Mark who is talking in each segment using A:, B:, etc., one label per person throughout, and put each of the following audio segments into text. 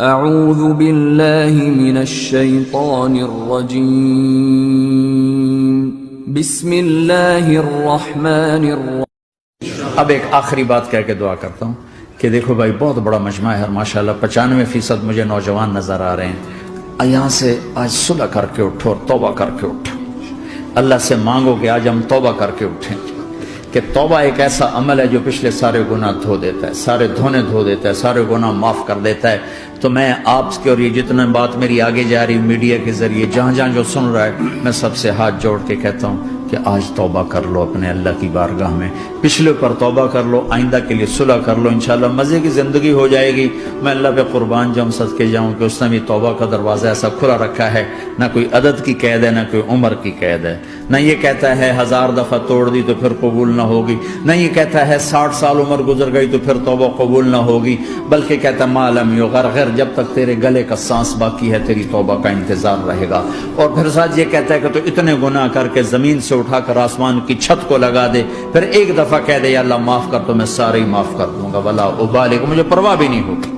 A: اعوذ باللہ من الشیطان الرجیم بسم اللہ الرحمن الرحیم۔
B: اب ایک آخری بات کہہ کے دعا کرتا ہوں کہ دیکھو بھائی بہت بڑا مجمع ہے، ماشاءاللہ 95% مجھے نوجوان نظر آ رہے ہیں۔ یہاں سے آج صلح کر کے اٹھو اور توبہ کر کے اٹھو، اللہ سے مانگو کہ آج ہم توبہ کر کے اٹھیں، کہ توبہ ایک ایسا عمل ہے جو پچھلے سارے گناہ دھو دیتا ہے، سارے دھونے دھو دیتا ہے، سارے گناہ معاف کر دیتا ہے۔ تو میں آپ کے اور یہ جتنے بات میری آگے جا رہی میڈیا کے ذریعے جہاں جہاں جو سن رہا ہے، میں سب سے ہاتھ جوڑ کے کہتا ہوں کہ آج توبہ کر لو اپنے اللہ کی بارگاہ میں، پچھلے پر توبہ کر لو، آئندہ کے لیے صلح کر لو، انشاءاللہ مزے کی زندگی ہو جائے گی۔ میں اللہ پہ قربان جاؤں، صدقے جاؤں کہ اس نے بھی توبہ کا دروازہ ایسا کھلا رکھا ہے، نہ کوئی عدد کی قید ہے، نہ کوئی عمر کی قید ہے، نہ یہ کہتا ہے 1000 دفعہ توڑ دی تو پھر قبول نہ ہوگی، نہ یہ کہتا ہے 60 سال عمر گزر گئی تو پھر توبہ قبول نہ ہوگی، بلکہ کہتا ہے ما لم یغرغر، جب تک تیرے گلے کا سانس باقی ہے تیری توبہ کا انتظار رہے گا۔ اور پھر ساتھ یہ کہتا ہے کہ تو اتنے گناہ کر کے زمین سے اٹھا کر آسمان کی چھت کو لگا دے، پھر ایک دفعہ کہہ دے یا اللہ معاف کر تو میں سارے ہی معاف کر دوں گا، ولا ابالغ، مجھے پرواہ بھی نہیں ہوگی،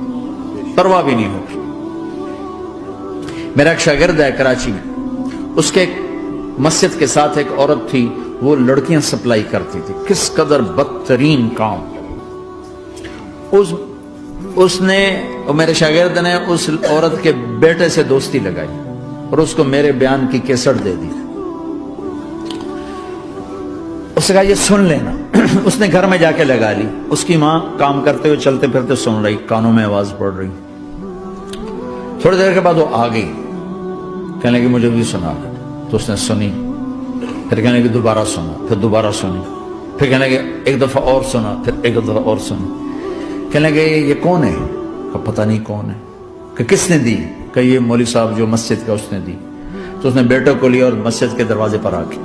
B: پرواہ بھی نہیں ہوگی۔ میرا ایک شاگرد ہے کراچی میں، اس کے مسجد کے ساتھ ایک عورت تھی، وہ لڑکیاں سپلائی کرتی تھی، کس قدر بدترین کام۔ اس نے، میرے شاگرد نے اس عورت کے بیٹے سے دوستی لگائی اور اس کو میرے بیان کی کیسٹ دے دی۔ اس نے کہا یہ سن لینا۔ اس نے گھر میں جا کے لگا لی، اس کی ماں کام کرتے ہوئے چلتے پھرتے سن رہی، کانوں میں آواز پڑ رہی۔ تھوڑی دیر کے بعد وہ آ گئی، کہنے لگی مجھے بھی سنا، تو اس نے سنی، پھر کہنے لگی دوبارہ سنا، پھر دوبارہ سنی، پھر کہنے لگی ایک دفعہ اور سنا، پھر ایک دفعہ اور سنی۔ کہنے لگے یہ کون ہے؟ کہ پتہ نہیں کون ہے۔ کہ کس نے دی؟ کہ یہ مولوی صاحب جو مسجد کا اس نے دی۔ تو اس نے بیٹے کو لیا اور مسجد کے دروازے پر آ کے،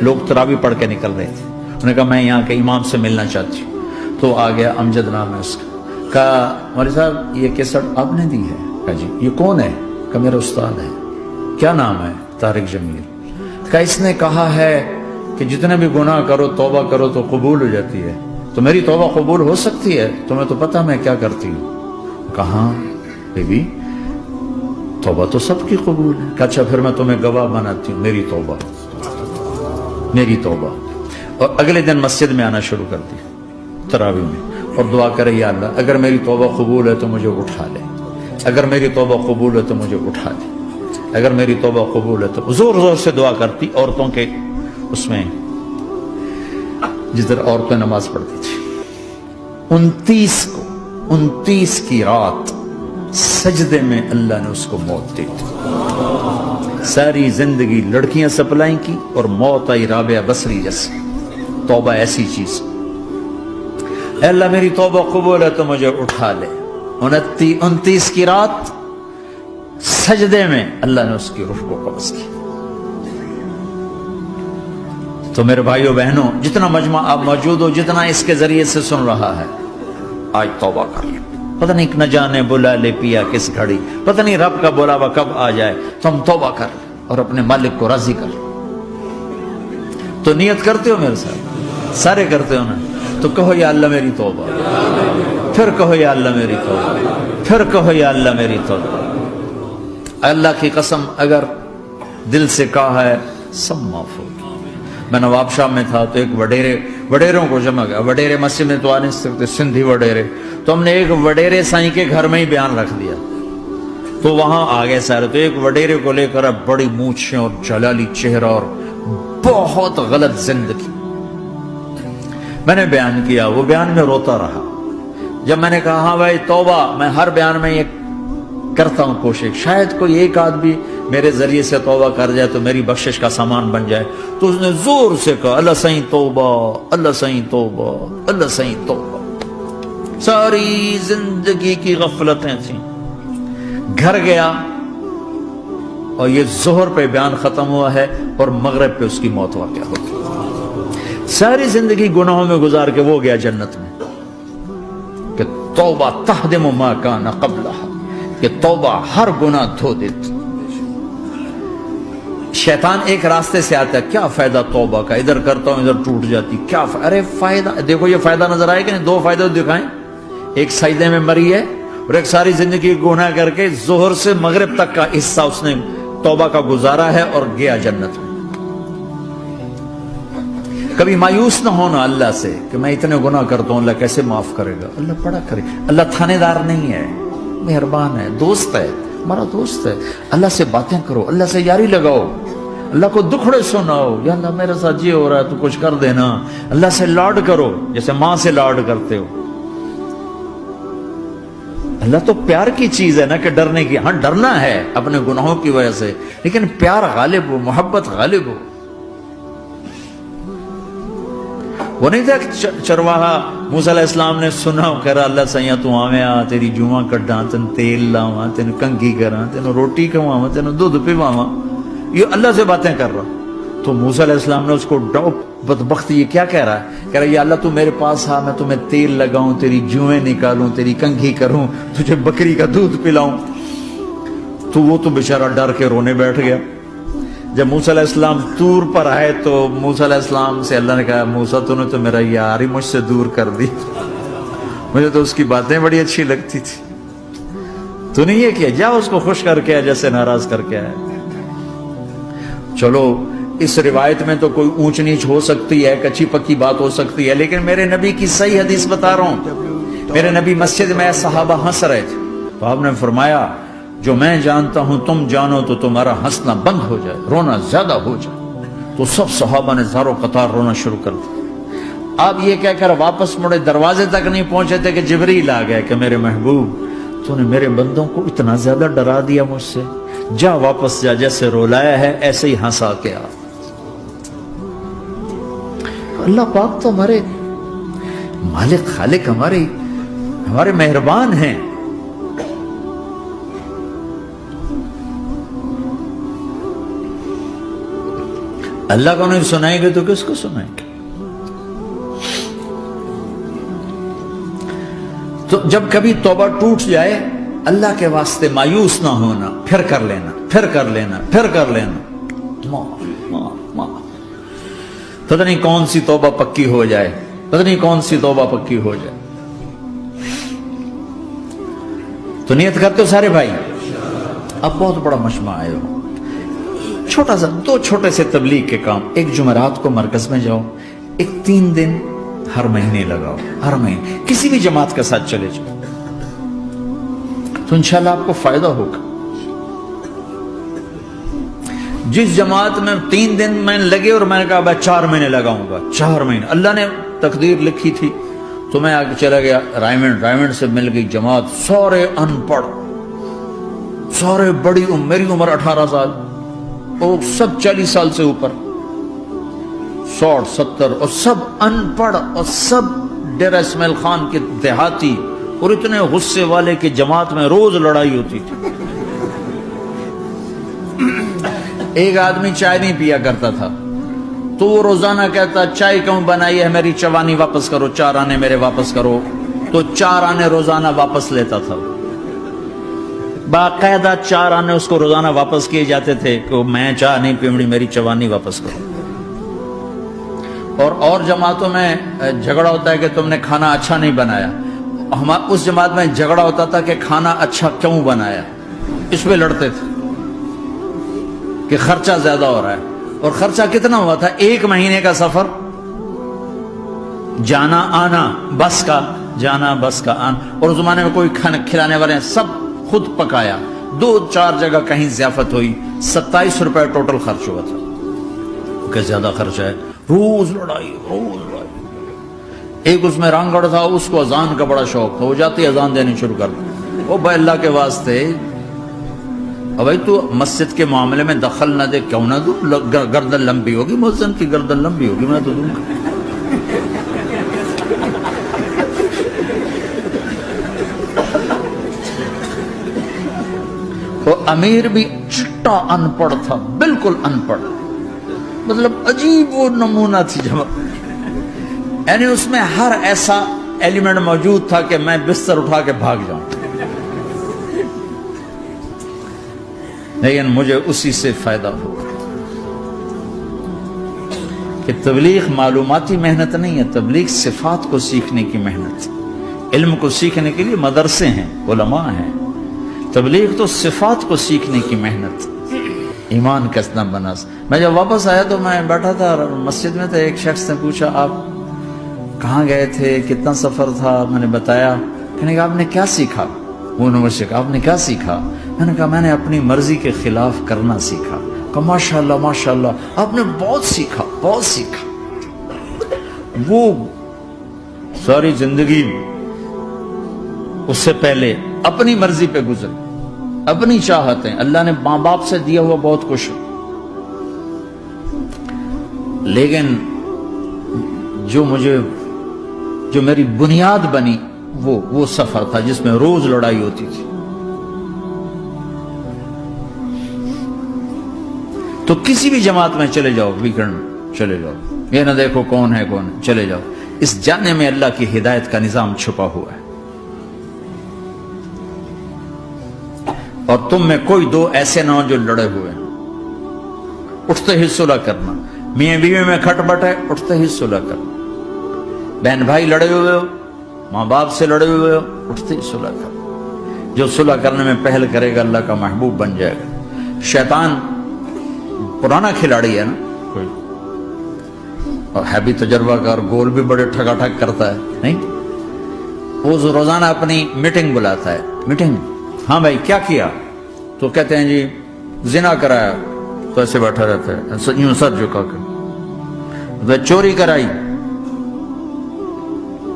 B: لوگ تراویح پڑھ کے نکل رہے تھے، انہوں نے کہا میں یہاں کے امام سے ملنا چاہتی ہوں۔ تو آ گیا، امجد نام ہے اس کا۔ کہا مولوی صاحب یہ کیسٹ آپ نے دی ہے؟ کہا جی۔ یہ کون ہے؟ کہ میرا استاد ہے۔ کیا نام ہے؟ طارق جمیل۔ کہ اس نے کہا ہے کہ جتنے بھی گناہ کرو توبہ کرو تو قبول ہو جاتی ہے، تو میری توبہ قبول ہو سکتی ہے؟ تمہیں تو پتہ میں کیا کرتی ہوں۔ کہاں بی بی، توبہ تو سب کی قبول ہے۔ کہ اچھا پھر میں تمہیں گواہ بناتی ہوں، میری توبہ، میری توبہ۔ اور اگلے دن مسجد میں آنا شروع کر دی تراویح میں، اور دعا کرے یا اللہ اگر میری توبہ قبول ہے تو مجھے اٹھا لے، اگر میری توبہ قبول ہے تو مجھے اٹھا لے، اگر میری توبہ قبول ہے تو زور زور سے دعا کرتی۔ عورتوں کے اس میں جس طرح عورتیں نماز پڑھتی تھی، 29 کی رات سجدے میں اللہ نے اس کو موت دی تھی۔ ساری زندگی لڑکیاں سپلائی کی اور موت آئی رابعہ بصری جیسی۔ توبہ ایسی چیز، اے اللہ میری توبہ قبول ہے تو مجھے اٹھا لے۔ 29 کی رات سجدے میں اللہ نے اس کی روح کو قبض کی۔ تو میرے بھائیو بہنوں، جتنا مجمع آپ موجود ہو، جتنا اس کے ذریعے سے سن رہا ہے، آج توبہ کر لیں۔ پتہ نہیں نہ جانے بلا لے پیا کس گھڑی، پتہ نہیں رب کا بلاوا کب آ جائے، تو ہم توبہ کر لیں اور اپنے مالک کو راضی کر لیں۔ تو نیت کرتے ہو میرے ساتھ؟ سارے کرتے ہو نا؟ تو کہو یا اللہ میری توبہ، پھر کہو یا اللہ میری توبہ، پھر کہو یا اللہ میری توبہ۔ اللہ کی قسم اگر دل سے کہا ہے سب معاف ہوگی۔ میں نواب شاہ میں تھا تو ایک وڈیروں کو جمع گیا، وڈیرے مسجد میں تو آ نہیں سکتے، سندھی وڈیرے، تو ہم نے ایک وڈیرے سائیں کے گھر میں ہی بیان رکھ دیا، تو وہاں آ گئے سارے۔ تو ایک وڈیرے کو لے کر بڑی مونچھیں اور جلالی چہرہ اور بہت غلط زندگی، میں نے بیان کیا، وہ بیان میں روتا رہا۔ جب میں نے کہا ہاں بھائی توبہ، میں ہر بیان میں یہ کرتا ہوں کوشش، شاید کوئی ایک آدمی میرے ذریعے سے توبہ کر جائے تو میری بخشش کا سامان بن جائے۔ تو اس نے زور سے کہا اللہ سائیں توبہ، اللہ سائیں توبہ، اللہ سائیں توبہ۔ ساری زندگی کی غفلتیں تھیں۔ گھر گیا اور یہ ظہر پہ بیان ختم ہوا ہے اور مغرب پہ اس کی موت واقع ہو گئی۔ ساری زندگی گناہوں میں گزار کے وہ گیا جنت میں، کہ توبہ تہدم ما کان قبلہا، کہ توبہ ہر گناہ دھو دیتی۔ شیطان ایک راستے سے آتا ہے، کیا فائدہ توبہ کا، ادھر کرتا ہوں ادھر ٹوٹ جاتی، کیا ارے فائدہ، دیکھو یہ فائدہ نظر آئے کہ نہیں؟ 2 فائدے دکھائیں، ایک سجدے میں مری ہے اور ایک ساری زندگی گناہ کر کے ظہر سے مغرب تک کا حصہ اس نے توبہ کا گزارا ہے اور گیا جنت میں۔ کبھی مایوس نہ ہونا اللہ سے کہ میں اتنے گناہ کرتا ہوں، اللہ کیسے معاف کرے گا، اللہ بڑا کرے، اللہ تھانے دار نہیں ہے، مہربان ہے، دوست ہے، ہمارا دوست ہے۔ اللہ سے باتیں کرو، اللہ سے یاری لگاؤ، اللہ کو دکھڑے سناؤ، یا اللہ میرے ساتھ یہ ہو رہا ہے تو کچھ کر دینا۔ اللہ سے لاڈ کرو جیسے ماں سے لاڈ کرتے ہو۔ اللہ تو پیار کی چیز ہے نا کہ ڈرنے کی، ہاں ڈرنا ہے اپنے گناہوں کی وجہ سے، لیکن پیار غالب ہو، محبت غالب ہو۔ وہ نہیں تھا کہ چرواہا موسیٰ علیہ السلام نے سنا، کہہ رہا اللہ سیاں تو آویں آ، تیری جوہاں کڈاں، تین تیل لاواں، تین کنگھی کراں، تین روٹی کھواواں، تین دودھ پیواواں، یہ اللہ سے باتیں کر رہا۔ تو موسیٰ علیہ السلام نے اس کو بدبخت یہ کیا کہہ رہا ہے؟ کہہ رہا ہے یا اللہ تو میرے پاس آ، میں تمہیں تیل لگاؤں، تیری جوئیں نکالوں، تیری کنگھی کروں، تجھے بکری کا دودھ پلاؤں۔ تو وہ تو بیچارہ ڈر کے رونے بیٹھ گیا۔ جب موسیٰ علیہ السلام طور پر آئے تو موسیٰ علیہ السلام سے اللہ نے کہا موسیٰ تو نے تو میرا یار ہی مجھ سے دور کر دی، مجھے تو اس کی باتیں بڑی اچھی لگتی تھی، تو نے یہ کیا، جا اس کو خوش کر کے جیسے ناراض کر کے آئے۔ چلو اس روایت میں تو کوئی اونچ نیچ ہو سکتی ہے، کچی پکی بات ہو سکتی ہے، لیکن میرے نبی کی صحیح حدیث بتا رہا ہوں۔ میرے نبی مسجد میں صحابہ ہنس رہے تھے تو آپ نے فرمایا جو میں جانتا ہوں تم جانو تو تمہارا ہنسنا بند ہو جائے، رونا زیادہ ہو جائے۔ تو سب صحابہ نے زاروں قطار رونا شروع کر دیا۔ آپ یہ کہہ کر واپس مڑے، دروازے تک نہیں پہنچے تھے کہ جبریل آ گئے کہ میرے محبوب تو نے میرے بندوں کو اتنا زیادہ ڈرا دیا مجھ سے، جا واپس جا، جیسے رولایا ہے ایسے ہی ہنسا کے آ۔ اللہ پاک تو ہمارے مالک خالق، ہمارے مہربان ہیں۔ اللہ کو نہیں سنائیں گے تو کس کو سنائیں گے؟ تو جب کبھی توبہ ٹوٹ جائے اللہ کے واسطے مایوس نہ ہونا، پھر کر لینا، پھر کر لینا، پھر کر لینا، معاف۔ پتہ نہیں کون سی توبہ پکی ہو جائے، پتہ نہیں کون سی توبہ پکی ہو جائے۔ تو نیت کرتے ہو سارے بھائی؟ اب بہت بڑا مجمع آئے ہو، چھوٹا سا دو چھوٹے سے تبلیغ کے کام۔ ایک جمعرات کو مرکز میں جاؤ، ایک 3 دن ہر مہینے لگاؤ، ہر مہینے کسی بھی جماعت کے ساتھ چلے جاؤ تو انشاءاللہ آپ کو فائدہ ہوگا۔ جس جماعت میں 3 دن میں لگے اور میں نے کہا 4 مہینے لگاؤں گا، 4 مہینے اللہ نے تقدیر لکھی تھی، تو میں آگے چلا گیا رائمنڈ سے مل گئی جماعت، سارے ان پڑھ، سارے بڑی میری عمر 18 سال اور سب 40 سال سے اوپر، 60 70 اور سب ان پڑھ اور سب ڈیرہ اسماعیل خان کے دیہاتی، اور اتنے غصے والے کہ جماعت میں روز لڑائی ہوتی تھی۔ ایک آدمی چائے نہیں پیا کرتا تھا تو وہ روزانہ کہتا چائے کیوں بنائی ہے، میری چوانی واپس کرو، 4 آنے میرے واپس کرو، تو 4 آنے روزانہ واپس لیتا تھا۔ باقاعدہ 4 آنے اس کو روزانہ واپس کیے جاتے تھے کہ میں چائے نہیں پیمڑی، میری چوانی واپس کرو۔ اور جماعتوں میں جھگڑا ہوتا ہے کہ تم نے کھانا اچھا نہیں بنایا، اس جماعت میں جھگڑا ہوتا تھا کہ کھانا اچھا کیوں بنایا، اس پہ لڑتے تھے کہ خرچہ زیادہ ہو رہا ہے۔ اور خرچہ کتنا ہوا تھا؟ 1 مہینے کا سفر، جانا آنا بس کا، جانا بس کا آنا، اور اس زمانے میں کوئی کھانا کھلانے والے ہیں، سب خود پکایا، 2-4 جگہ کہیں ضیافت ہوئی، 27 روپے ٹوٹل خرچ ہوا تھا۔ کہ زیادہ خرچہ ہے، روز لڑائی، روز لڑائی۔ ایک اس میں رانگڑ تھا، اس کو اذان کا بڑا شوق تھا، وہ جاتی اذان دینی شروع کر دی، وہ بھائی اللہ کے واسطے بھائی تو مسجد کے معاملے میں دخل نہ دے، کیوں نہ دوں، گردن لمبی ہوگی، مؤذن کی گردن لمبی ہوگی، میں تو دوں گا۔ وہ امیر بھی چٹا ان پڑھ تھا، بالکل ان پڑھ، مطلب عجیب وہ نمونہ تھی جماعت، یعنی اس میں ہر ایسا ایلیمنٹ موجود تھا کہ میں بستر اٹھا کے بھاگ جاؤں، لیکن مجھے اسی سے فائدہ ہو کہ تبلیغ معلوماتی محنت نہیں ہے، تبلیغ صفات کو سیکھنے کی محنت، علم کو سیکھنے کے لیے مدرسے ہیں، علماء ہیں. تبلیغ تو صفات کو سیکھنے کی محنت، ایمان کیسا بنا. میں جب واپس آیا تو میں بیٹھا تھا مسجد میں، تو ایک شخص نے پوچھا آپ کہاں گئے تھے، کتنا سفر تھا. میں نے بتایا. کہنے کہ آپ نے کیا سیکھا؟ وہ نے مجھ سے کہا آپ نے کیا سیکھا؟ میں نے کہا میں نے اپنی مرضی کے خلاف کرنا سیکھا. کہا ماشاءاللہ ماشاءاللہ آپ نے بہت سیکھا، بہت سیکھا. وہ ساری زندگی اس سے پہلے اپنی مرضی پہ گزر، اپنی چاہتیں. اللہ نے ماں باپ سے دیا ہوا بہت کچھ، لیکن جو میری بنیاد بنی وہ سفر تھا جس میں روز لڑائی ہوتی تھی. تو کسی بھی جماعت میں چلے جاؤ، ویکنڈ چلے جاؤ، یہ نہ دیکھو کون ہے کون ہے، چلے جاؤ. اس جانے میں اللہ کی ہدایت کا نظام چھپا ہوا ہے. اور تم میں کوئی دو ایسے نہ ہو جو لڑے ہوئے ہیں. اٹھتے ہی صلح کرنا. میاں بیوی میں کھٹ بٹ ہے، اٹھتے ہی صلح کرنا. بہن بھائی لڑے ہوئے ہو، ماں باپ سے لڑے ہوئے ہو، اٹھتے ہی صلح کرنا. جو صلح کرنے میں پہل کرے گا اللہ کا محبوب بن جائے گا. شیطان پرانا کھلاڑی ہے نا کوئی، اور ہے بھی تجربہ کار، گول بھی بڑے ٹھگا ٹھگ کرتا ہے. نہیں، وہ روزانہ اپنی میٹنگ بلاتا ہے. میٹنگ، ہاں بھائی کیا کیا؟ تو کہتے ہیں جی زنا کرایا. تو ایسے بیٹھا رہتا ہے یوں سر جھکا کر. چوری کرائی،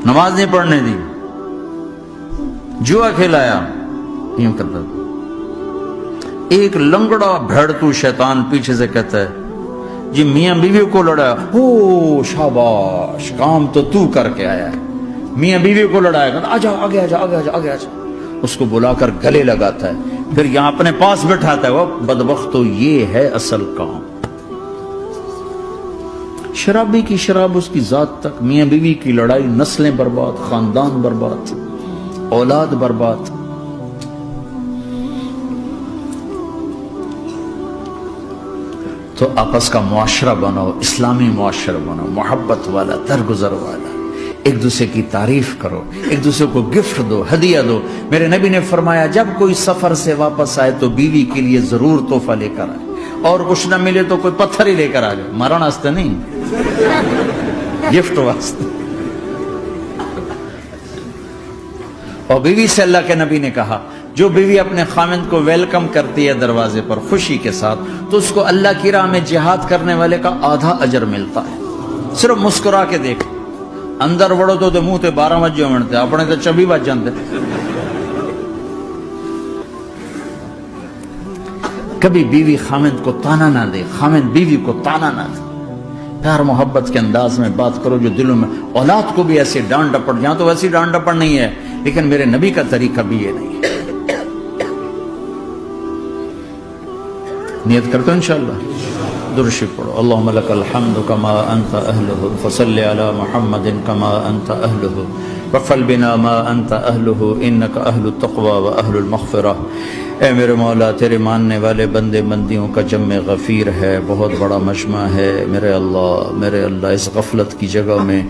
B: نماز نہیں پڑھنے دی، جوا کھلایا، یوں کرتا. ایک لنگڑا بھیڑتو شیطان پیچھے سے کہتا ہے جی میاں بیوی کو لڑایا. ہو شاباش، کام تو کر کے آیا ہے. میاں بیوی کو لڑایا، کہتا آجا آگے آجا آگے آجا آگے آجا. اس کو بلا کر گلے لگاتا ہے، پھر یہاں اپنے پاس بٹھاتا ہے. وہ بدبختو، یہ ہے اصل کام. شرابی کی شراب اس کی ذات تک، میاں بیوی کی لڑائی، نسلیں برباد، خاندان برباد، اولاد برباد. تو آپس کا معاشرہ بناؤ، اسلامی معاشرہ بناؤ، محبت والا، درگزر والا. ایک دوسرے کی تعریف کرو، ایک دوسرے کو گفٹ دو، ہدیہ دو. میرے نبی نے فرمایا جب کوئی سفر سے واپس آئے تو بیوی کے لیے ضرور تحفہ لے کر آئے، اور کچھ نہ ملے تو کوئی پتھر ہی لے کر آ جائے. مارن واسطے نہیں، گفٹ واسطے. اور بیوی سے اللہ کے نبی نے کہا جو بیوی اپنے خامند کو ویلکم کرتی ہے دروازے پر خوشی کے ساتھ، تو اس کو اللہ کی راہ میں جہاد کرنے والے کا آدھا اجر ملتا ہے. صرف مسکرا کے دیکھ. اندر وڑو تو منہ تے 12 وجے منتے، اپنے تو 24 بج جاندے. کبھی بیوی خامند کو تانا نہ دے، خامند بیوی کو تانا نہ دے. پیار محبت کے انداز میں بات کرو جو دلوں میں. اولاد کو بھی ایسے ڈانٹ ڈپٹ، یہاں تو ویسی ڈانٹ ڈپٹ نہیں ہے، لیکن میرے نبی کا طریقہ بھی یہ نہیں ہے. نیت کرتے ہو انشاءاللہ. درود شریف پڑھو. اللہم لک الحمد کما انت اہلہ، فصل علی محمد کما انت اہلہ، وفل بنا ما انت اہلہ، انک اہل التقوی و اہل المغفرہ. اے میرے مولا، تیرے ماننے والے بندے بندیوں کا جمع غفیر ہے، بہت بڑا مجمع ہے. میرے اللہ اس غفلت کی جگہ میں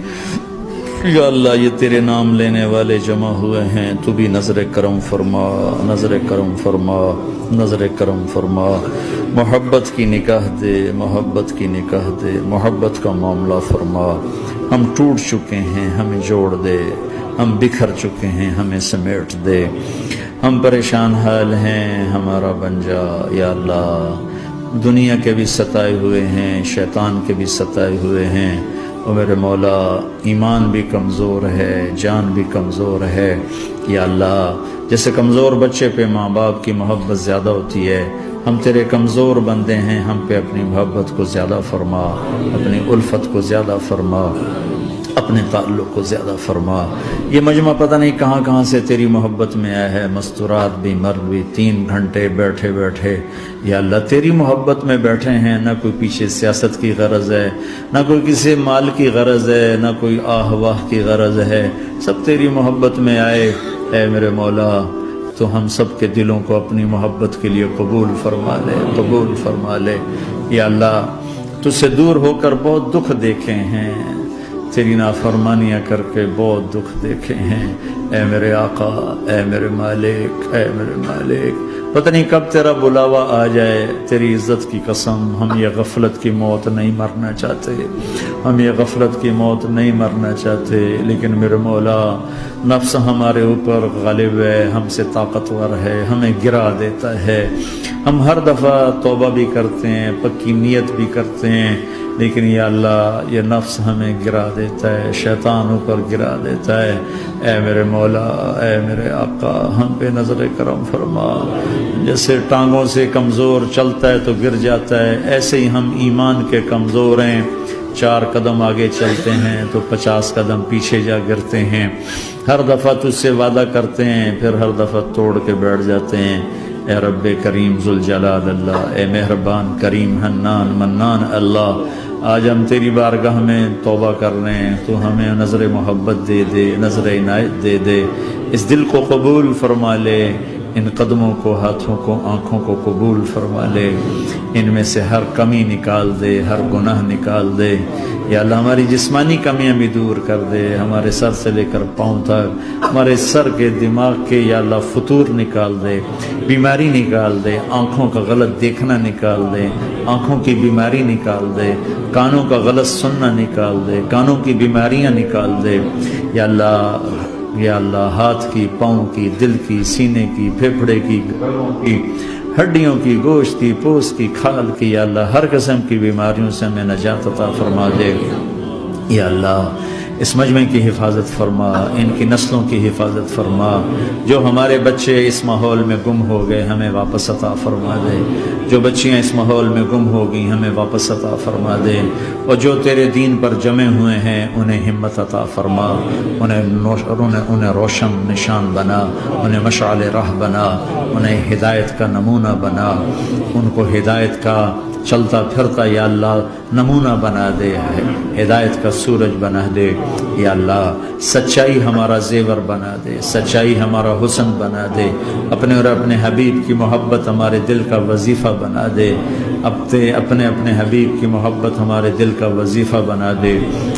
B: یا اللہ یہ تیرے نام لینے والے جمع ہوئے ہیں، تو بھی نظر کرم فرما، نظر کرم فرما، نظر کرم فرما. محبت کی نکاح دے، محبت کی نکاح دے، محبت کا معاملہ فرما. ہم ٹوٹ چکے ہیں، ہمیں جوڑ دے. ہم بکھر چکے ہیں، ہمیں سمیٹ دے. ہم پریشان حال ہیں، ہمارا بن جا یا اللہ. دنیا کے بھی ستائے ہوئے ہیں، شیطان کے بھی ستائے ہوئے ہیں. اور میرے مولا ایمان بھی کمزور ہے، جان بھی کمزور ہے یا اللہ. جیسے کمزور بچے پہ ماں باپ کی محبت زیادہ ہوتی ہے، ہم تیرے کمزور بندے ہیں، ہم پہ اپنی محبت کو زیادہ فرما، اپنی الفت کو زیادہ فرما، اپنے تعلق کو زیادہ فرما. یہ مجمع پتہ نہیں کہاں سے تیری محبت میں آیا ہے. مستورات بھی، مرد بھی، 3 گھنٹے بیٹھے بیٹھے یا اللہ تیری محبت میں بیٹھے ہیں. نہ کوئی پیچھے سیاست کی غرض ہے، نہ کوئی کسی مال کی غرض ہے، نہ کوئی آہ واہ کی غرض ہے. سب تیری محبت میں آئے. اے میرے مولا تو ہم سب کے دلوں کو اپنی محبت کے لیے قبول فرما لے، قبول فرما لے. یا اللہ تجھ سے دور ہو کر بہت دکھ دیکھے ہیں، تیری نافرمانیاں کر کے بہت دکھ دیکھے ہیں، اے میرے آقا، اے میرے مالک، اے میرے مالک، پتہ نہیں کب تیرا بلاوا آ جائے، تیری عزت کی قسم ہم یہ غفلت کی موت نہیں مرنا چاہتے، ہم یہ غفلت کی موت نہیں مرنا چاہتے، لیکن میرے مولا نفس ہمارے اوپر غالب ہے، ہم سے طاقتور ہے، ہمیں گرا دیتا ہے، ہم ہر دفعہ توبہ بھی کرتے ہیں، پکی نیت بھی کرتے ہیں، لیکن یا اللہ یہ نفس ہمیں گرا دیتا ہے، شیطان اوپر گرا دیتا ہے۔ اے میرے مولا، اے میرے آقا، ہم پہ نظر کرم فرما، جیسے ٹانگوں سے کمزور چلتا ہے تو گر جاتا ہے، ایسے ہی ہم ایمان کے کمزور ہیں، 4 قدم آگے چلتے ہیں تو 50 قدم پیچھے جا گرتے ہیں، ہر دفعہ تجھ سے وعدہ کرتے ہیں پھر ہر دفعہ توڑ کے بیٹھ جاتے ہیں۔ اے رب کریم ذوالجلال اللہ، اے مہربان کریم حنان منان اللہ، آج ہم تیری بارگاہ میں توبہ کر رہے ہیں، تو ہمیں نظر محبت دے دے، نظر عنایت دے دے، اس دل کو قبول فرما لے، ان قدموں کو، ہاتھوں کو، آنکھوں کو قبول فرما لے، ان میں سے ہر کمی نکال دے، ہر گناہ نکال دے، یا اللہ ہماری جسمانی کمیاں بھی دور کر دے، ہمارے سر سے لے کر پاؤں تک، ہمارے سر کے دماغ کے یا اللہ فطور نکال دے، بیماری نکال دے، آنکھوں کا غلط دیکھنا نکال دے، آنکھوں کی بیماری نکال دے، کانوں کا غلط سننا نکال دے، کانوں کی بیماریاں نکال دے، یا اللہ ہاتھ کی، پاؤں کی، دل کی، سینے کی، پھیپھڑے کی، گلوں کی، ہڈیوں کی، گوشت کی، پوست کی، کھال کی، یا اللہ ہر قسم کی بیماریوں سے ہمیں نجات عطا فرما دے، یا اللہ اس مجمع کی حفاظت فرما، ان کی نسلوں کی حفاظت فرما، جو ہمارے بچے اس ماحول میں گم ہو گئے ہمیں واپس عطا فرما دے، جو بچیاں اس ماحول میں گم ہو گئی ہمیں واپس عطا فرما دے، اور جو تیرے دین پر جمع ہوئے ہیں انہیں ہمت عطا فرما، انہیں روشن نشان بنا، انہیں مشعل راہ بنا، انہیں ہدایت کا نمونہ بنا، ان کو ہدایت کا چلتا پھرتا یا اللہ نمونہ بنا دے، ہدایت کا سورج بنا دے، یا اللہ سچائی ہمارا زیور بنا دے، سچائی ہمارا حسن بنا دے، اپنے اور اپنے حبیب کی محبت ہمارے دل کا وظیفہ بنا دے، اپنے حبیب کی محبت ہمارے دل کا وظیفہ بنا دے،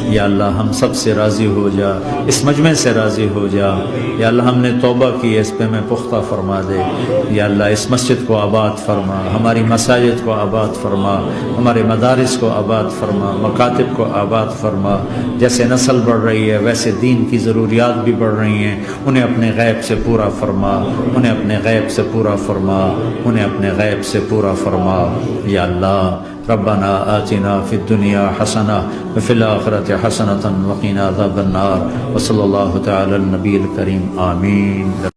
B: یا اللہ ہم سب سے راضی ہو جا، اس مجمع سے راضی ہو جا، یا اللہ ہم نے توبہ کی اس پہ میں پختہ فرما دے، یا اللہ اس مسجد کو آباد فرما، ہماری مساجد کو آباد فرما، ہمارے مدارس کو آباد فرما، مکاتب کو آباد فرما، جیسے نسل بڑھ رہی ہے ویسے دین کی ضروریات بھی بڑھ رہی ہیں، انہیں اپنے غیب سے پورا فرما، انہیں اپنے غیب سے پورا فرما، انہیں اپنے غیب سے پورا فرما، یا اللہ ربنا آتنا فی الدنیا حسنہ وفی الآخرۃ حسنۃ وقنا عذاب النار، وصلی اللہ تعالی النبی الکریم، آمین۔